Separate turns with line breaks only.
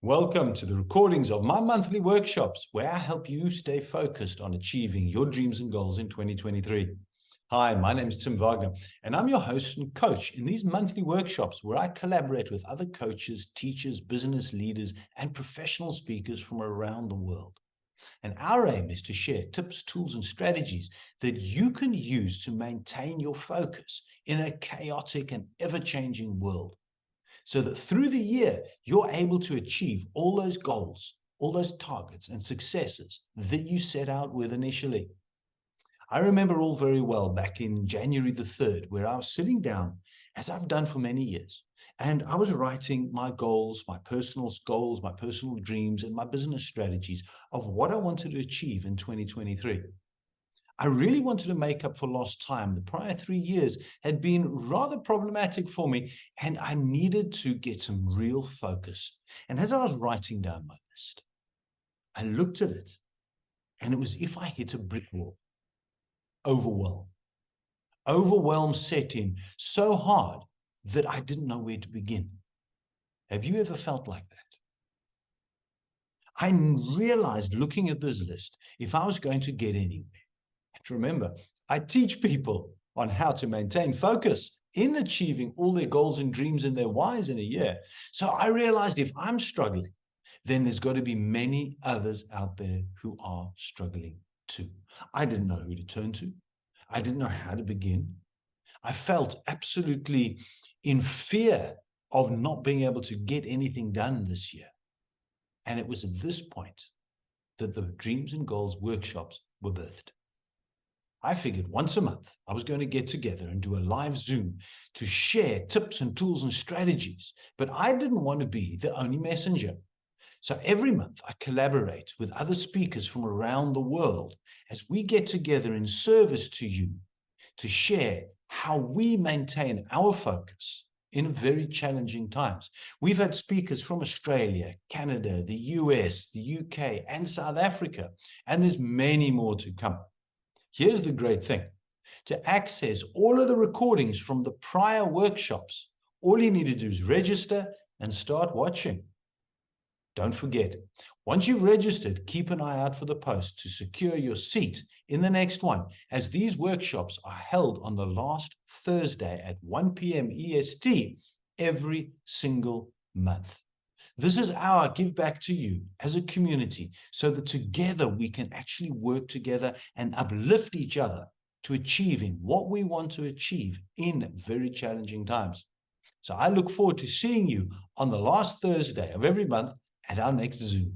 Welcome to the recordings of my monthly workshops where I help you stay focused on achieving your dreams and goals in 2023. Hi, my name is Tim Wagner, and I'm your host and coach in these monthly workshops where I collaborate with other coaches, teachers, business leaders, and professional speakers from around the world. And our aim is to share tips, tools, and strategies that you can use to maintain your focus in a chaotic and ever-changing world, so that through the year, you're able to achieve all those goals, all those targets and successes that you set out with initially. I remember all very well back in January the 3rd, where I was sitting down, as I've done for many years, and I was writing my goals, my personal dreams, and my business strategies of what I wanted to achieve in 2023. I really wanted to make up for lost time. The prior 3 years had been rather problematic for me, and I needed to get some real focus. And as I was writing down my list, I looked at it, and it was if I hit a brick wall. Overwhelm. Overwhelm set in so hard that I didn't know where to begin. Have you ever felt like that? I realized, looking at this list, if I was going to get anywhere, remember, I teach people on how to maintain focus in achieving all their goals and dreams and their whys in a year. So I realized if I'm struggling, then there's got to be many others out there who are struggling too. I didn't know who to turn to. I didn't know how to begin. I felt absolutely in fear of not being able to get anything done this year. And it was at this point that the Dreams and Goals workshops were birthed. I figured once a month I was going to get together and do a live Zoom to share tips and tools and strategies, but I didn't want to be the only messenger. So every month I collaborate with other speakers from around the world as we get together in service to you to share how we maintain our focus in very challenging times. We've had speakers from Australia, Canada, the US, the UK, and South Africa, and there's many more to come. Here's the great thing. To access all of the recordings from the prior workshops, all you need to do is register and start watching. Don't forget, once you've registered, keep an eye out for the post to secure your seat in the next one, as these workshops are held on the last Thursday at 1 p.m. EST every single month. This is our give back to you as a community so that together we can actually work together and uplift each other to achieving what we want to achieve in very challenging times. So I look forward to seeing you on the last Thursday of every month at our next Zoom.